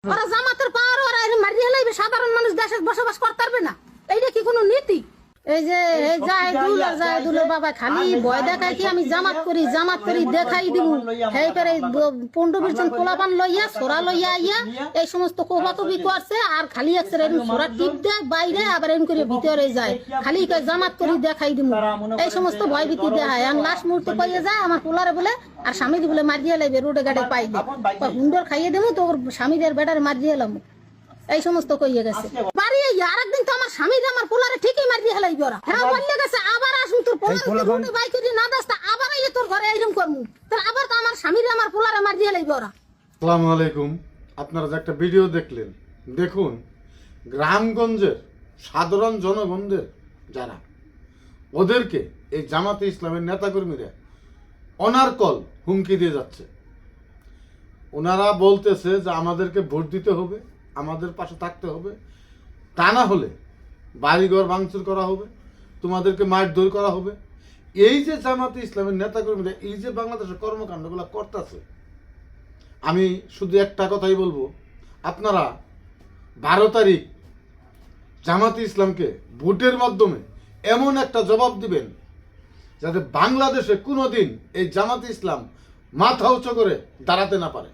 ওরা জামাতের পাওয়ার ওরা মারিয়ে লাইবে, সাধারণ মানুষ দেশে বসবাস করতে পারবে না। এইটা কি কোনো নীতি? এই যে এই জায়দুলের বাবা খালি ভয় দেখায় কি আমি জামাত করি দেখাই দিব। এই পরে 15-20 জন পোলাপান লইয়া সোরা লইয়া আইয়া এই সমস্ত কোবাকবি করছে, আর খালি একসের এরকম সোরা টিপ দেয় বাইরে, আবার এরকম করে ভিতরে যায়, খালি কয় জামাত করি দেখাই দিব। এই সমস্ত ভয় ভীতি দেখায়। আমি লাস্ট মুহূর্তে পাইয়ে যায় আমার পোলারে বলে আর স্বামীকে বলে মারিয়ে লাইবে, রোডে গাড়ি পাই দে হুন্ডর খাইয়ে দেবো তো ওর স্বামীদের বেটারে মারিয়ে এলাম। এই সমস্ত কইয়ে গেছে বাড়ি। আরেকদিন তো আমার স্বামী আমার পোলারে ঠিকই মারিয়ে হেলাইবে ওরা। হ্যাঁ বললে গেছে আবার আসুন তোর পোলারে বাইক করে না দাস্তা আবার এই তোর ঘরে এইরকম করমু, তোর আবার তো আমার স্বামীরে আমার পোলারে মারিয়ে হেলাইবে ওরা। আসসালামু আলাইকুম। আপনারা যে একটা ভিডিও দেখলেন, দেখুন গ্রামগঞ্জের সাধারণ জনগণদের যারা ওদেরকে এই জামাতে ইসলামের নেতাকর্মীরা অনারকল হুমকি দিয়ে যাচ্ছে। ওনারা বলতেছে যে আমাদেরকে ভোট দিতে হবে, আমাদের পাশে থাকতে হবে, তা না হলে বাড়িঘর ভাঙচুর করা হবে, তোমাদেরকে মারধর করা হবে। এই যে জামাতে ইসলামের নেতাকর্মীরা এই যে বাংলাদেশের কর্মকাণ্ডগুলো করতেছে, আমি শুধু একটা কথাই বলবো, আপনারা 12 তারিখ জামাতে ইসলামকে ভোটের মাধ্যমে এমন একটা জবাব দিবেন যাতে বাংলাদেশে কোনোদিন এই জামাতে ইসলাম মাথা উঁচু করে দাঁড়াতে না পারে।